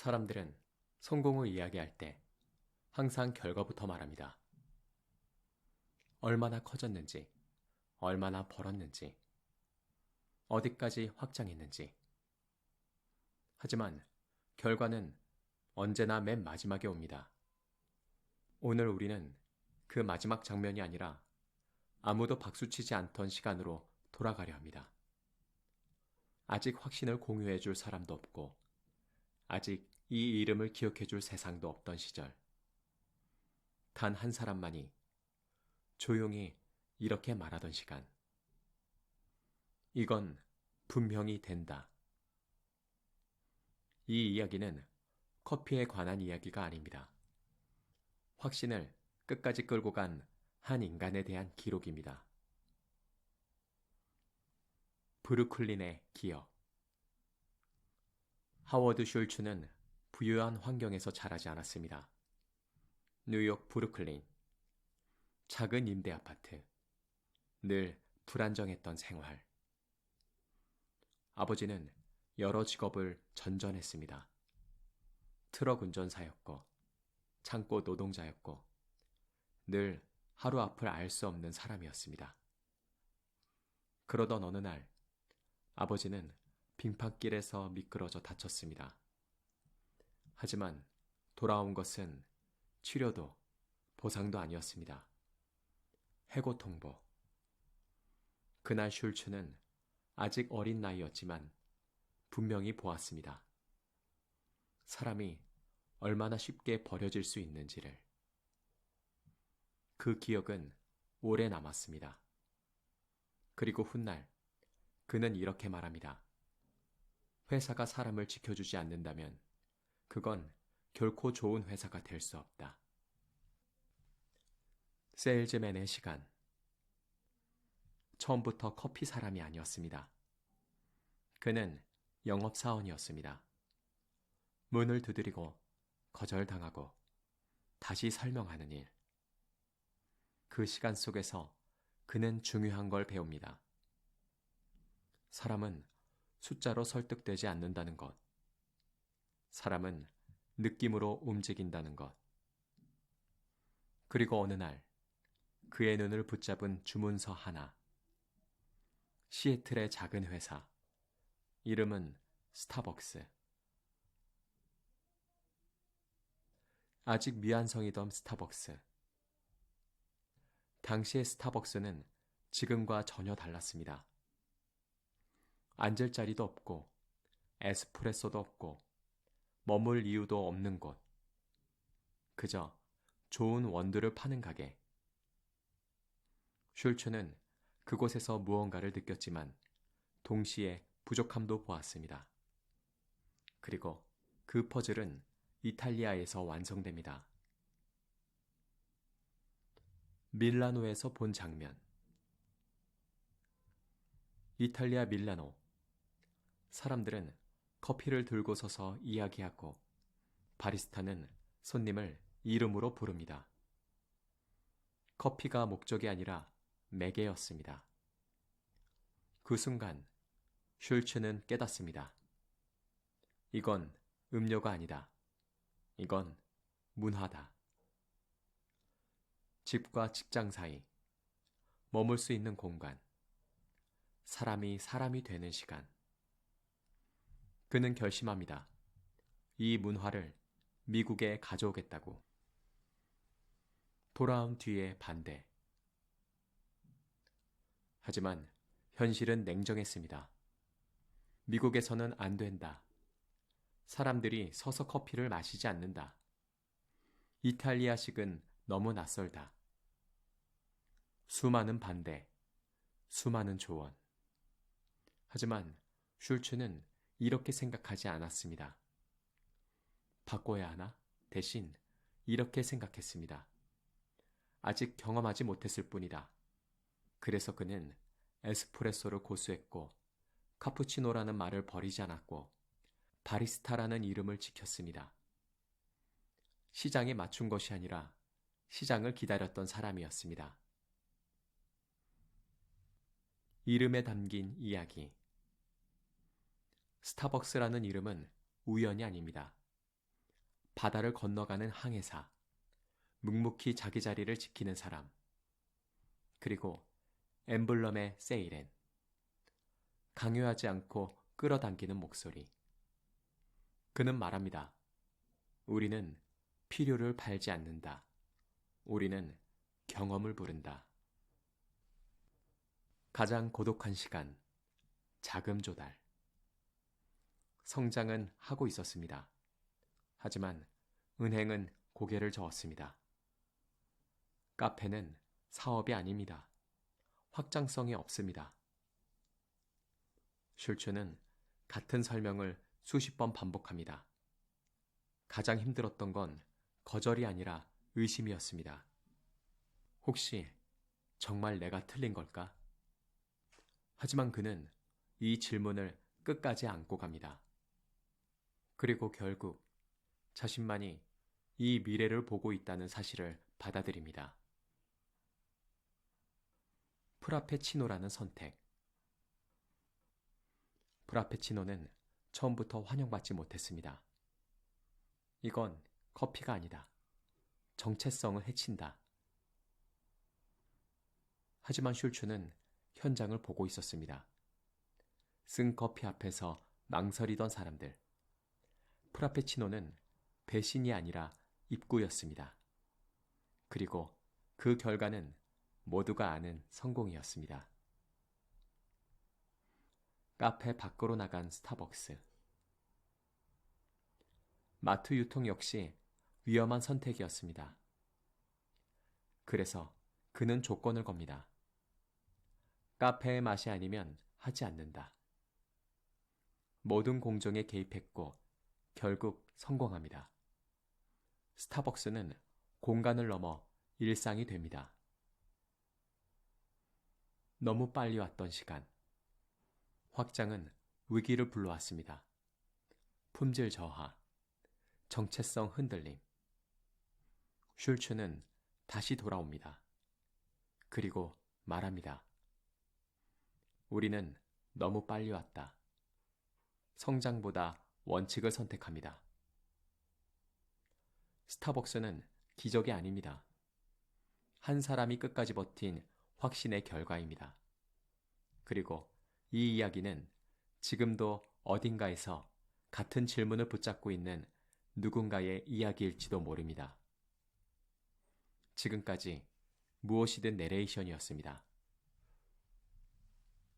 사람들은 성공을 이야기할 때 항상 결과부터 말합니다. 얼마나 커졌는지, 얼마나 벌었는지, 어디까지 확장했는지. 하지만 결과는 언제나 맨 마지막에 옵니다. 오늘 우리는 그 마지막 장면이 아니라 아무도 박수치지 않던 시간으로 돌아가려 합니다. 아직 확신을 공유해 줄 사람도 없고, 아직 이 이름을 기억해 줄 세상도 없던 시절. 단 한 사람만이 조용히 이렇게 말하던 시간. 이건 분명히 된다. 이 이야기는 커피에 관한 이야기가 아닙니다. 확신을 끝까지 끌고 간 한 인간에 대한 기록입니다. 브루클린의 기억. 하워드 슐츠는 부유한 환경에서 자라지 않았습니다. 뉴욕 브루클린. 작은 임대 아파트. 늘 불안정했던 생활. 아버지는 여러 직업을 전전했습니다. 트럭 운전사였고, 창고 노동자였고, 늘 하루 앞을 알 수 없는 사람이었습니다. 그러던 어느 날, 아버지는 빙판길에서 미끄러져 다쳤습니다. 하지만 돌아온 것은 치료도 보상도 아니었습니다. 해고통보. 그날 슐츠는 아직 어린 나이였지만 분명히 보았습니다. 사람이 얼마나 쉽게 버려질 수 있는지를. 그 기억은 오래 남았습니다. 그리고 훗날 그는 이렇게 말합니다. 회사가 사람을 지켜주지 않는다면 그건 결코 좋은 회사가 될 수 없다. 세일즈맨의 시간. 처음부터 커피 사람이 아니었습니다. 그는 영업사원이었습니다. 문을 두드리고 거절당하고 다시 설명하는 일. 그 시간 속에서 그는 중요한 걸 배웁니다. 사람은 숫자로 설득되지 않는다는 것. 사람은 느낌으로 움직인다는 것. 그리고 어느 날 그의 눈을 붙잡은 주문서 하나. 시애틀의 작은 회사. 이름은 스타벅스. 아직 미완성이던 스타벅스. 당시의 스타벅스는 지금과 전혀 달랐습니다. 앉을 자리도 없고, 에스프레소도 없고, 머물 이유도 없는 곳. 그저 좋은 원두를 파는 가게. 슐츠는 그곳에서 무언가를 느꼈지만 동시에 부족함도 보았습니다. 그리고 그 퍼즐은 이탈리아에서 완성됩니다. 밀라노에서 본 장면. 이탈리아 밀라노. 사람들은 커피를 들고 서서 이야기하고 바리스타는 손님을 이름으로 부릅니다. 커피가 목적이 아니라 매개였습니다. 그 순간 슐츠는 깨닫습니다. 이건 음료가 아니다. 이건 문화다. 집과 직장 사이, 머물 수 있는 공간, 사람이 되는 시간. 그는 결심합니다. 이 문화를 미국에 가져오겠다고. 돌아온 뒤에 반대. 하지만 현실은 냉정했습니다. 미국에서는 안 된다. 사람들이 서서 커피를 마시지 않는다. 이탈리아식은 너무 낯설다. 수많은 반대, 수많은 조언. 하지만 슐츠는 이렇게 생각하지 않았습니다. 바꿔야 하나? 대신 이렇게 생각했습니다. 아직 경험하지 못했을 뿐이다. 그래서 그는 에스프레소를 고수했고 카푸치노라는 말을 버리지 않았고 바리스타라는 이름을 지켰습니다. 시장에 맞춘 것이 아니라 시장을 기다렸던 사람이었습니다. 이름에 담긴 이야기. 스타벅스라는 이름은 우연이 아닙니다. 바다를 건너가는 항해사, 묵묵히 자기 자리를 지키는 사람, 그리고 엠블럼의 세이렌, 강요하지 않고 끌어당기는 목소리. 그는 말합니다. 우리는 필요를 팔지 않는다. 우리는 경험을 부른다. 가장 고독한 시간, 자금 조달. 성장은 하고 있었습니다. 하지만 은행은 고개를 저었습니다. 카페는 사업이 아닙니다. 확장성이 없습니다. 슐츠는 같은 설명을 수십 번 반복합니다. 가장 힘들었던 건 거절이 아니라 의심이었습니다. 혹시 정말 내가 틀린 걸까? 하지만 그는 이 질문을 끝까지 안고 갑니다. 그리고 결국 자신만이 이 미래를 보고 있다는 사실을 받아들입니다. 프라페치노라는 선택. 프라페치노는 처음부터 환영받지 못했습니다. 이건 커피가 아니다. 정체성을 해친다. 하지만 슐츠는 현장을 보고 있었습니다. 쓴 커피 앞에서 망설이던 사람들. 프라페치노는 배신이 아니라 입구였습니다. 그리고 그 결과는 모두가 아는 성공이었습니다. 카페 밖으로 나간 스타벅스. 마트 유통 역시 위험한 선택이었습니다. 그래서 그는 조건을 겁니다. 카페의 맛이 아니면 하지 않는다. 모든 공정에 개입했고 결국 성공합니다. 스타벅스는 공간을 넘어 일상이 됩니다. 너무 빨리 왔던 시간. 확장은 위기를 불러왔습니다. 품질 저하, 정체성 흔들림. 슐츠는 다시 돌아옵니다. 그리고 말합니다. 우리는 너무 빨리 왔다. 성장보다 원칙을 선택합니다. 스타벅스는 기적이 아닙니다. 한 사람이 끝까지 버틴 확신의 결과입니다. 그리고 이 이야기는 지금도 어딘가에서 같은 질문을 붙잡고 있는 누군가의 이야기일지도 모릅니다. 지금까지 무엇이든 내레이션이었습니다.